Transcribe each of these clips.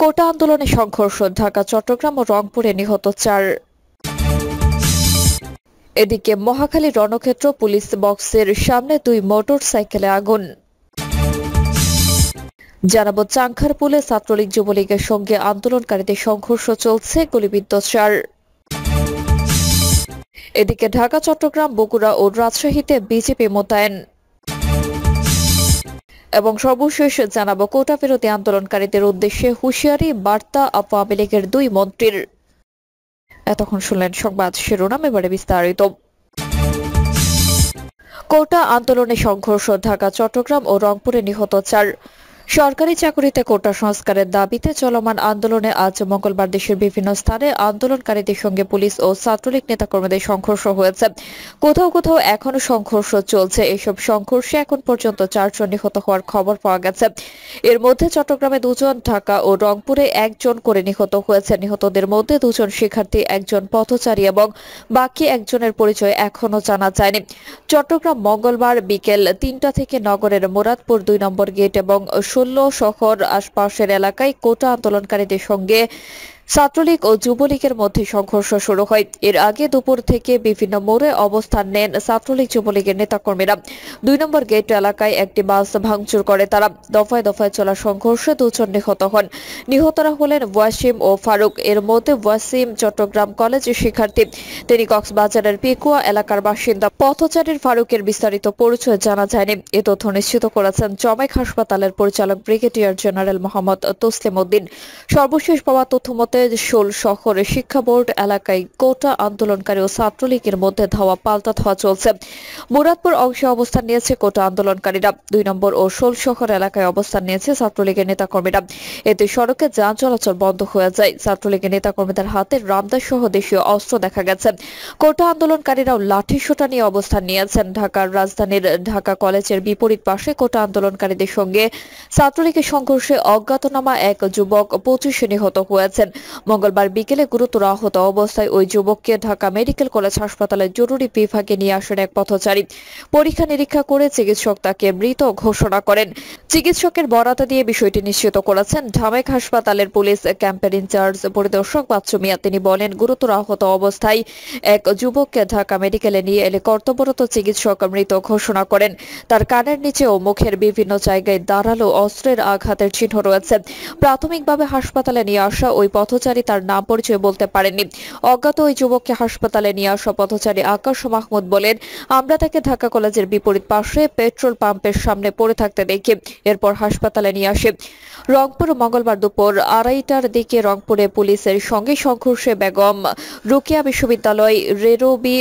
কোটা আন্দোলনে সংঘর্ষ, ঢাকা, চট্টগ্রাম ও রংপুরে নিহত 4। এদিকে মহাখালী রণক্ষেত্র পুলিশ বক্সের সামনে 2 মোটর সাইকেলে আগুন। জানাবো চাংখারপুলে ছাত্রলীগ যুবলীগের সঙ্গে আন্দোলনকারীদের সংঘর্ষ চলছে, গুলিবিদ্ধ 4। এদিকে ঢাকা, চট্টগ্রাম, বগুড়া ও রাজশাহীতে বিজেপি মোতায়েন। এবং সর্বশেষ জানাবো কোটা বিরোধী আন্দোলনকারীদের উদ্দেশ্যে হুঁশিয়ারি বার্তা আওয়ামী লীগের 2 মন্ত্রীর। এতক্ষণ শুনলেন সংবাদ শিরোনাম, এবারে বিস্তারিত। কোটা আন্দোলনে সংঘর্ষ, ঢাকা, চট্টগ্রাম ও রংপুরে নিহত 4। সরকারি চাকরিতে কোটা সংস্কারের দাবিতে চলমান আন্দোলনে আজ মঙ্গলবার দেশের বিভিন্ন স্থানে আন্দোলনকারীদের সঙ্গে পুলিশ ও ছাত্রলীগ নেতাকর্মীদের সংঘর্ষ হয়েছে। কোথাও কোথাও এখনো সংঘর্ষ চলছে। এসব সংঘর্ষে এখন পর্যন্ত 4 জন নিহত হওয়ার খবর পাওয়া গেছে। এর মধ্যে চট্টগ্রামে 2 জন, ঢাকা ও রংপুরে 1 জন করে নিহত হয়েছে। নিহতদের মধ্যে 2 জন শিক্ষার্থী, 1 জন পথচারী এবং বাকি 1 জনের পরিচয় এখনো জানা যায়নি। চট্টগ্রাম মঙ্গলবার বিকেল 3টা থেকে নগরের মুরাদপুর 2 নম্বর গেট এবং 16 শহর আশপাশের এলাকায় কোটা আন্দোলনকারীদের সঙ্গে ছাত্রলীগ ও যুবলীগের মধ্যে সংঘর্ষ শুরু হয়। এর আগে দুপুর থেকে বিভিন্ন মোড়ে অবস্থান নেন ছাত্রলীগ যুবলীগের নেতাকর্মীরা। 2 নম্বর গেট এলাকায় একটি বাস ভাঙচুর করে তারা। দফায় দফায় চলা সংঘর্ষে 2 জন নিহত হন। নিহতরা হলেন ওয়াসিম ও ফারুক। এর মধ্যে ওয়াসিম চট্টগ্রাম কলেজের শিক্ষার্থী, তিনি কক্সবাজারের পিকুয়া এলাকার বাসিন্দা। পথচারীর ফারুকের বিস্তারিত পরিচয় জানা যায়নি। এ তথ্য নিশ্চিত করেছেন জমাইক হাসপাতালের পরিচালক ব্রিগেডিয়ার জেনারেল মোহাম্মদ তসলিম উদ্দিন। সর্বশেষ পাওয়া তথ্য মতে শোল শহরের শিক্ষা বোর্ড এলাকায় কোটা আন্দোলনকারী ও ছাত্রলীগের মধ্যে ধাওয়া পাল্টা ধাওয়া চলছে। মুরাদপুর অংশে অবস্থান নিয়েছে কোটা আন্দোলনকারীরা। 2 নম্বর ও শোল শহর এলাকায় অবস্থান নিয়েছে ছাত্রলীগের নেতাকর্মীরা। এতে সড়কে যান চলাচল বন্ধ হয়ে যায়। ছাত্রলীগের নেতাকর্মীদের হাতে রামদা সহ দেশীয় অস্ত্র দেখা গেছে। কোটা আন্দোলনকারীরাও লাঠি সোঁটা নিয়ে অবস্থান নিয়েছেন। ঢাকার রাজধানীর ঢাকা কলেজের বিপরীত পাশে কোটা আন্দোলনকারীদের সঙ্গে ছাত্রলীগের সংঘর্ষে অজ্ঞাতনামা এক যুবক 25 নিহত হয়েছেন। মঙ্গলবার বিকেলে গুরুতর আহত অবস্থায় ওই যুবককে ঢাকা মেডিকেল কলেজ হাসপাতালের জরুরি বিভাগে নিয়ে আসেন এক পথচারী। পরীক্ষা নিরীক্ষা করে চিকিৎসক তাকে মৃত ঘোষণা করেন। চিকিৎসকের বরাত দিয়ে বিষয়টি নিশ্চিত করেছেন ঢামেক হাসপাতালের পুলিশ ক্যাম্পের ইনচার্জ পরিদর্শক বাচ্চু মিয়া। তিনি বলেন, গুরুতর আহত অবস্থায় এক যুবককে ঢাকা মেডিকেলে নিয়ে এলে কর্তব্যরত চিকিৎসক মৃত ঘোষণা করেন। তার কানের নিচে ও মুখের বিভিন্ন জায়গায় ধারালো অস্ত্রের আঘাতের চিহ্ন রয়েছে। প্রাথমিকভাবে হাসপাতালে নিয়ে আসা ওই পথচারী তার নাম পরিচয় বলতে পারেননি। অজ্ঞাত ওই যুবককে হাসপাতালে নিয়ে আসা পথচারী আকাশ মাহমুদ বলেন, আমরা তাকে ঢাকা কলেজের বিপরীত পাশে পেট্রোল পাম্পের সামনে পড়ে থাকতে দেখি, এরপর হাসপাতালে নিয়ে আসে। রংপুর মঙ্গলবার দুপুর 2:30টার দিকে রংপুরে পুলিশের সঙ্গে সংঘর্ষে বেগম রোকেয়া বিশ্ববিদ্যালয় রেরবি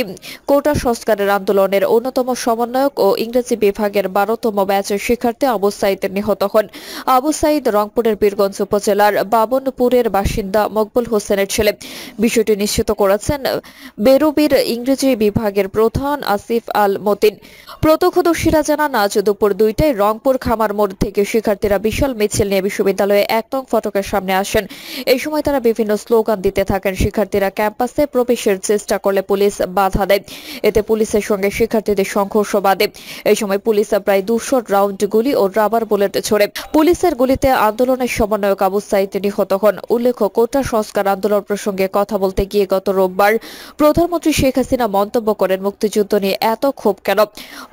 কোটা সংস্কারের আন্দোলনের অন্যতম সমন্বয়ক ও ইংরেজি বিভাগের 12তম ব্যাচের শিক্ষার্থী আবু সাইদ নিহত হন। আবু সাইদ রংপুরের বীরগঞ্জ উপজেলার বাবনপুরের বাসিন্দা মকবুল হোসেনের ছেলে। বিষয়টি নিশ্চিত করেছেন বেরুবির ইংরেজি বিভাগের প্রধান আসিফ আল মতিন। প্রত্যক্ষদর্শীরা জানান, আজ দুপুর 2টায় রংপুর খামার মোড় থেকে শিক্ষার্থীরা বিশাল মিছিল নিয়ে বিশ্ববিদ্যালয়ে 1 নং ফটকের সামনে আসেন। এই সময় তারা বিভিন্ন স্লোগান দিতে থাকেন। শিক্ষার্থীরা ক্যাম্পাসে প্রবেশের চেষ্টা করলে পুলিশ বাধা দেয়। এতে পুলিশের সঙ্গে শিক্ষার্থীদের সংঘর্ষ বাধে। এই সময় পুলিশ প্রায় 200 রাউন্ড গুলি ও রাবার বুলেট ছোড়ে। পুলিশের গুলিতে আন্দোলনের সমন্বয়ক আবু সাইদ নিহত হন। উল্লেখ্য, কোটা সংস্কার আন্দোলন প্রসঙ্গে কথা বলতে গিয়ে গত রোববার প্রধানমন্ত্রী শেখ হাসিনা মন্তব্য করেন, মুক্তিযুদ্ধ নিয়ে এত ক্ষোভ কেন?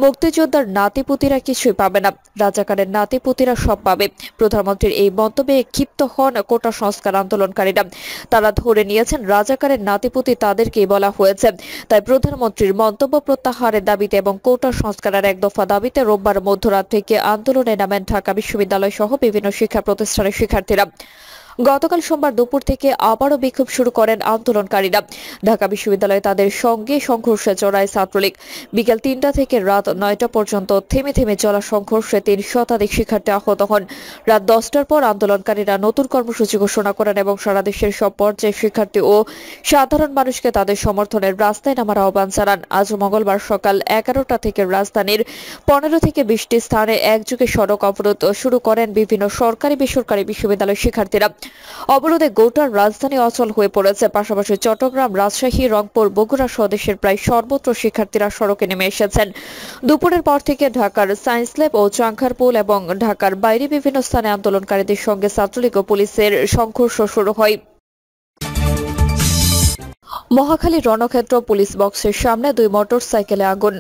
মুক্তিযোদ্ধার নাতিপুতিরা কিছুই পাবে না, রাজাকারের নাতিপুতিরা সব পাবে। প্রধানমন্ত্রীর এই মন্তব্যে ক্ষিপ্ত হন কোটা সংস্কার আন্দোলনকারীরা। তারা ধরে নিয়েছেন রাজাকারের নাতিপুতি তাদেরকেই বলা হয়েছে। তাই প্রধানমন্ত্রীর মন্তব্য প্রত্যাহারের দাবিতে এবং কোটা সংস্কারের 1 দফা দাবিতে রোববার মধ্যরাত থেকে আন্দোলনে নামেন ঢাকা বিশ্ববিদ্যালয় সহ বিভিন্ন শিক্ষা প্রতিষ্ঠানের শিক্ষার্থীরা। গতকাল সোমবার দুপুর থেকে আবারও বিক্ষোভ শুরু করেন আন্দোলনকারীরা। ঢাকা বিশ্ববিদ্যালয়ে তাদের সঙ্গে সংঘর্ষে জড়ায় ছাত্রলীগ। বিকেল 3টা থেকে রাত 9টা পর্যন্ত থেমে থেমে চলা সংঘর্ষে 3 শতাধিক শিক্ষার্থী আহত হন। রাত 10টার পর আন্দোলনকারীরা নতুন কর্মসূচি ঘোষণা করেন এবং সারা দেশের সব পর্যায়ের শিক্ষার্থী ও সাধারণ মানুষকে তাদের সমর্থনের রাস্তায় নামার আহ্বান জানান। আজ মঙ্গলবার সকাল 11টা থেকে রাজধানীর 15 থেকে 20টি স্থানে একযোগে সড়ক অবরোধ শুরু করেন বিভিন্ন সরকারি বেসরকারি বিশ্ববিদ্যালয়ের শিক্ষার্থীরা। অবরোধে গোটার রাজধানী অচল হয়ে পড়েছে। পাশাপাশি চট্টগ্রাম, রাজশাহী, রংপুর, বগুড়া সহ দেশের প্রায় সর্বত্র শিক্ষার্থীরা সড়কে নেমে এসেছেন। দুপুরের পর থেকে ঢাকার সায়েন্স ল্যাব ও চাংখারপুল এবং ঢাকার বাইরে বিভিন্ন স্থানে আন্দোলনকারীদের সঙ্গে ছাত্রলীগ ও পুলিশের সংঘর্ষ শুরু হয়। মহাখালী রণক্ষেত্র পুলিশ বক্সের সামনে 2 মোটরসাইকেলে আগুন।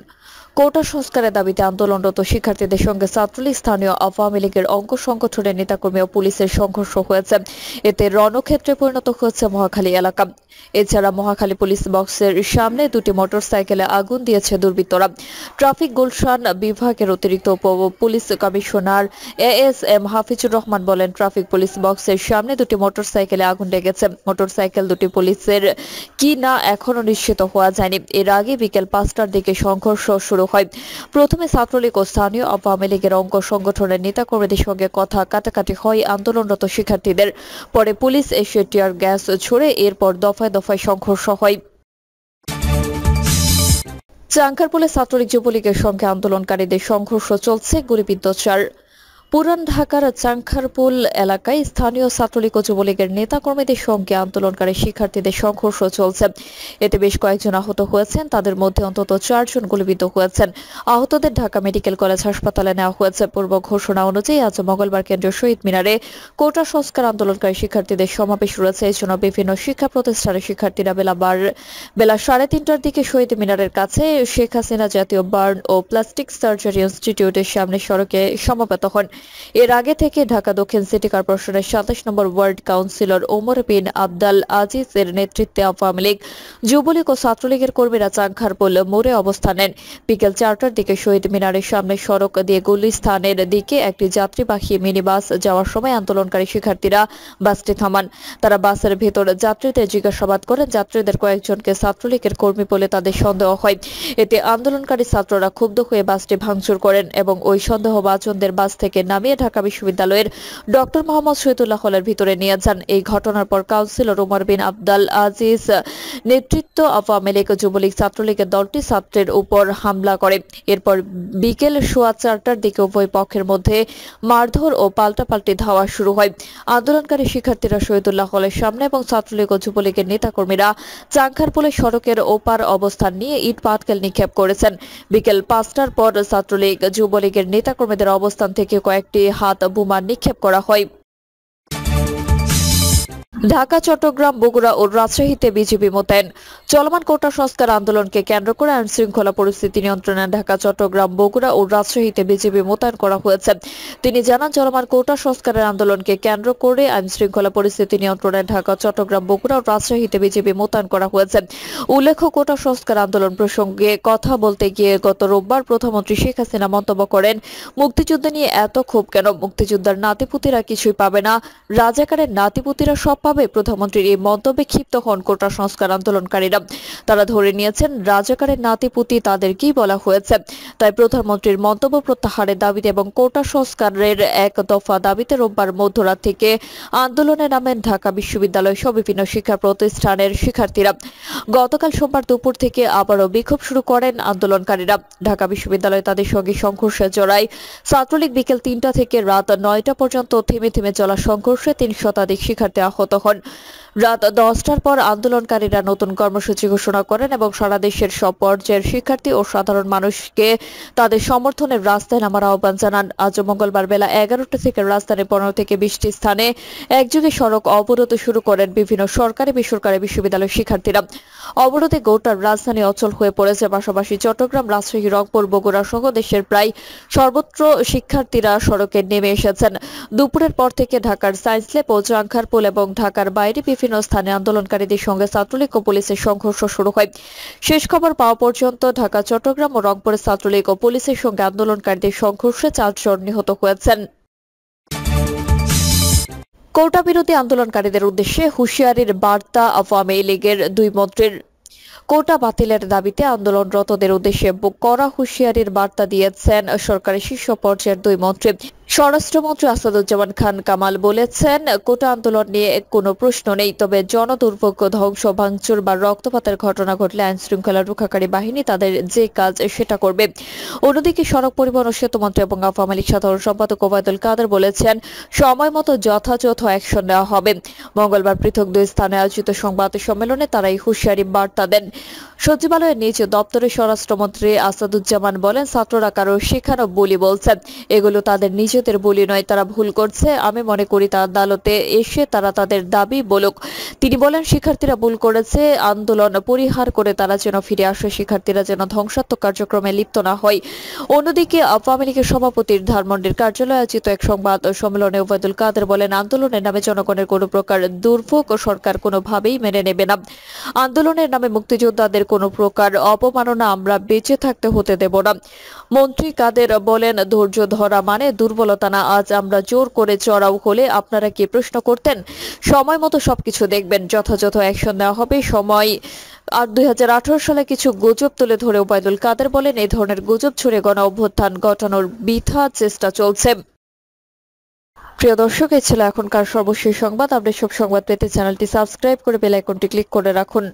কোটা সংস্কারের দাবিতে আন্দোলনরত শিক্ষার্থীদের সঙ্গে ছাত্রলীগ, স্থানীয় আওয়ামী লীগের অঙ্গ সংগঠনের নেতাকর্মী ও পুলিশের সংঘর্ষ হয়েছে। এতে রণক্ষেত্রে পরিণত হয়েছে মহাখালী এলাকা। এছাড়া মহাখালী পুলিশ বক্সের সামনে 2টি মোটরসাইকেলে আগুন দিয়েছে দুর্বৃত্তরা। ট্রাফিক গুলশান বিভাগের অতিরিক্ত police commissioner ASM Hafizur Rahman বলেন, ট্রাফিক পুলিশ বক্সের সামনে 2টি মোটরসাইকেলে আগুন লেগেছে। মোটরসাইকেল দুটি পুলিশের কি না এখনো নিশ্চিত হওয়া যায়নি। এর আগে বিকেল 5টার দিকে সংঘর্ষ শুরু হয়। প্রথমে ছাত্রলীগ ও স্থানীয় আওয়ামী লীগের অঙ্গ সংগঠনের নেতাকর্মীদের সঙ্গে কথা কাটাকাটি হয় আন্দোলনরত শিক্ষার্থীদের। পরে পুলিশ এসে টিয়ার গ্যাস ছুড়ে এরপর দফায় দফায় সংঘর্ষ হয়। চাংখারপুলে ছাত্রলীগ, যুবলীগের সঙ্গে আন্দোলনকারীদের সংঘর্ষ চলছে, গুলিবিদ্ধ 4। পুরান ঢাকার চাংখারপুল এলাকায় স্থানীয় ছাত্রলীগ ও যুবলীগের নেতাকর্মীদের সঙ্গে আন্দোলনকারী শিক্ষার্থীদের সংঘর্ষ চলছে। এতে বেশ কয়েকজন আহত হয়েছেন, তাদের মধ্যে অন্তত 4 জন গুলিবিদ্ধ হয়েছেন। আহতদের ঢাকা মেডিকেল কলেজ হাসপাতালে নেওয়া হয়েছে। পূর্ব ঘোষণা অনুযায়ী আজ মঙ্গলবার কেন্দ্রীয় শহীদ মিনারে কোটা সংস্কার আন্দোলনকারী শিক্ষার্থীদের সমাবেশ রয়েছে। এই জন্য বিভিন্ন শিক্ষা প্রতিষ্ঠানের শিক্ষার্থীরা বেলা 3:30টার দিকে শহীদ মিনারের কাছে শেখ হাসিনা জাতীয় বার্ন ও প্লাস্টিক সার্জারি ইনস্টিটিউটের সামনে সড়কে সমবেত হন। এর আগে থেকে ঢাকা দক্ষিণ সিটি কর্পোরেশনের 27 নম্বর ওয়ার্ড কাউন্সিলর ওমর বিন আব্দাল আজিজ এর নেতৃত্বে আওয়ামী লীগ, যুবলীগ ও ছাত্রলীগের কর্মীরা চাংখারপুল মোড়ে অবস্থান নেন। বিকেল 4টার দিকে শহীদ মিনারের সামনে সড়ক দিয়ে গুলিস্তানের দিকে একটি যাত্রীবাহী মিনি বাস যাওয়ার সময় আন্দোলনকারী শিক্ষার্থীরা বাসটি থামান। তারা বাসের ভেতর যাত্রীদের জিজ্ঞাসাবাদ করেন। যাত্রীদের কয়েকজনকে ছাত্রলীগের কর্মী বলে তাদের সন্দেহ হয়। এতে আন্দোলনকারী ছাত্ররা ক্ষুব্ধ হয়ে বাসটি ভাঙচুর করেন এবং ওই সন্দেহভাজনদের বাস থেকে নামিয়ে ঢাকা বিশ্ববিদ্যালয়ের ডক্টর মোহাম্মদ শহীদুল্লাহ হলের ভিতরে নিয়ে যান। এই ঘটনার পর কাউন্সিলর ওমর বিন আব্দাল আজিজ নেতৃত্ব আওয়ামী লীগ, যুবলীগ, ছাত্রলীগের দলটি ছাত্রের উপর হামলা করে। এরপর বিকেল 4:15টার দিকে উভয় পক্ষের মধ্যে মারধর ও পাল্টাপাল্টি ধাওয়া শুরু হয়। আন্দোলনকারী শিক্ষার্থীরা শহীদুল্লাহ হলের সামনে এবং ছাত্রলীগ ও যুবলীগের নেতাকর্মীরা চাংখারপুলের সড়কের ওপার অবস্থান নিয়ে ইট পাটকেল নিক্ষেপ করেছেন। বিকেল 5টার পর ছাত্রলীগ, যুবলীগের নেতাকর্মীদের অবস্থান থেকে কয়েকটি হাত বোমা নিক্ষেপ করা হয়। ঢাকা, চট্টগ্রাম, বগুড়া ও রাজশাহীতে বিজিবি মোতায়েন। চলমান কোটা সংস্কার আন্দোলনকে কেন্দ্র করে আইন শৃঙ্খলা পরিস্থিতি নিয়ন্ত্রণে ঢাকা, চট্টগ্রাম, বগুড়া ও রাজশাহীতে বিজিবি মোতায়েন করা হয়েছে। তিনি জানান, চলমান কোটা সংস্কারের আন্দোলনকে কেন্দ্র করে আইন শৃঙ্খলা পরিস্থিতি নিয়ন্ত্রণে ঢাকা, চট্টগ্রাম, বগুড়া ও রাজশাহীতে বিজিবি মোতায়েন করা হয়েছে। উল্লেখ্য, কোটা সংস্কার আন্দোলন প্রসঙ্গে কথা বলতে গিয়ে গত রোববার প্রধানমন্ত্রী শেখ হাসিনা মন্তব্য করেন, মুক্তিযুদ্ধ নিয়ে এত ক্ষোভ কেন? মুক্তিযোদ্ধার নাতিপুতিরা কিছুই পাবে না, রাজাকারের নাতিপুতিরা সব পাবে। প্রধানমন্ত্রীর এই মন্তব্যে ক্ষিপ্ত হন কোটা সংস্কার আন্দোলনকারীরা। তারা ধরে নিয়েছেন রাজাকারের নাতিপুতি তাদের কি বলা হয়েছে। তাই প্রধানমন্ত্রীর মন্তব্য প্রত্যাহারের দাবিতে এবং কোটা সংস্কারের এক দফা দাবিতে রোববার মধ্যরাত থেকে আন্দোলনে নামেন ঢাকা বিশ্ববিদ্যালয় সহ বিভিন্ন শিক্ষা প্রতিষ্ঠানের শিক্ষার্থীরা। গতকাল সোমবার দুপুর থেকে আবারও বিক্ষোভ শুরু করেন আন্দোলনকারীরা। ঢাকা বিশ্ববিদ্যালয়ে তাদের সঙ্গে সংঘর্ষে জড়ায় ছাত্রলীগ। বিকেল 3টা থেকে রাত 9টা পর্যন্ত থেমে থেমে চলা সংঘর্ষে 3 শতাধিক শিক্ষার্থী আহত হন। রাত 10টার পর আন্দোলনকারীরা নতুন কর্মসূচি ঘোষণা করেন এবং সারা দেশের সব পর্যায়ের শিক্ষার্থী ও সাধারণ মানুষকে তাদের সমর্থনে রাস্তায় নামার আহ্বান জানান। আজ মঙ্গলবার বেলা 11টা থেকে রাজধানীর 15 থেকে 20টি স্থানে একযোগে সড়ক অবরোধ শুরু করেন বিভিন্ন সরকারি বেসরকারি বিশ্ববিদ্যালয়ের শিক্ষার্থীরা। অবরোধে গোটার রাজধানী অচল হয়ে পড়েছে। পাশাপাশি চট্টগ্রাম, রাজশাহী, রংপুর, বগুড়া সহ দেশের প্রায় সর্বত্র শিক্ষার্থীরা সড়কে নেমে এসেছেন। দুপুরের পর থেকে ঢাকার সায়েন্স ল্যাব ও চাংখারপুল এবং ঢাকার বাইরে বিভিন্ন স্থানে আন্দোলনকারীদের সঙ্গে ছাত্রলীগ ও পুলিশের সংঘর্ষ শুরু হয়। শেষ খবর পাওয়া পর্যন্ত ঢাকা, চট্টগ্রাম ও রংপুরে ছাত্রলীগ ও পুলিশের সঙ্গে আন্দোলনকারীদের সংঘর্ষে 4 জন নিহত হয়েছেন। কোটা বিরোধী আন্দোলনকারীদের উদ্দেশ্যে হুঁশিয়ারির বার্তা আওয়ামী লীগের 2 মন্ত্রীর। কোটা বাতিলের দাবিতে আন্দোলনরতদের উদ্দেশ্যে কড়া হুঁশিয়ারির বার্তা দিয়েছেন সরকারের শীর্ষ পর্যায়ের 2 মন্ত্রী। স্বরাষ্ট্রমন্ত্রী আসাদুজ্জামান খান কামাল বলেছেন, কোটা আন্দোলন নিয়ে কোনো প্রশ্ন নেই, তবে জনদুর্ভোগ, ধ্বংস, ভাঙচুর বা রক্তপাতের ঘটনা ঘটলে আইন শৃঙ্খলা রক্ষাকারী বাহিনী তাদের যে কাজ সেটা করবে। অন্যদিকে সড়ক পরিবহন ও সেতুমন্ত্রী এবং আওয়ামী লীগ সাধারণ সম্পাদক ওবায়দুল কাদের বলেছেন, সময় মতো যথাযথ অ্যাকশন নেওয়া হবে। মঙ্গলবার পৃথক দুই স্থানে আয়োজিত সংবাদ সম্মেলনে তারা এই হুঁশিয়ারি বার্তা দেন। সচিবালয়ের নিজ দপ্তরে স্বরাষ্ট্রমন্ত্রী আসাদুজ্জামান বলেন, ছাত্ররা কারো শেখানো বলি বলছেন, এগুলো তাদের নিজেদের বলি নয়, তারা ভুল করছে। আমি মনে করি তা আদালতে এসে তারা তাদের দাবি বলুক। তিনি বলেন, শিক্ষার্থীরা ভুল করেছে, আন্দোলন পরিহার করে তারা যেন ফিরে আসে, শিক্ষার্থীরা যেন ধ্বংসাত্মক কার্যক্রমে লিপ্ত না হয়। অন্যদিকে আওয়ামী লীগের সভাপতির ধানমন্ডির কার্যালয়ে আয়োজিত এক সংবাদ সম্মেলনে ওবায়দুল কাদের বলেন, আন্দোলনের নামে জনগণের কোনো প্রকার দুর্ভোগ সরকার কোনোভাবেই মেনে নেবে না। আন্দোলনের নামে মুক্তিযোদ্ধাদের কোনো প্রকার অপমাননা আমরা বেঁচে থাকতে হতে দেব না। মন্ত্রী কাদের বলেন, ধৈর্য ধরা মানে দুর্বলতা না। আজ আমরা জোর করে চড়াও হলে আপনারা কি প্রশ্ন করতেন? সময় মতো সবকিছু দেখবেন, যথাযথ অ্যাকশন নেওয়া হবে। সময় আর 2018 সালে কিছু গুজব তুলে ধরে ওবায়দুল কাদের বলেন, এই ধরনের গুজব ছড়ে গণ অভ্যুত্থান ঘটানোর বৃথা চেষ্টা চলছে। প্রিয় দর্শক, এই ছিল এখনকার সর্বশেষ সংবাদ। আপডেট সব সংবাদ পেতে চ্যানেলটি সাবস্ক্রাইব করে বেল আইকনটি ক্লিক করে রাখুন।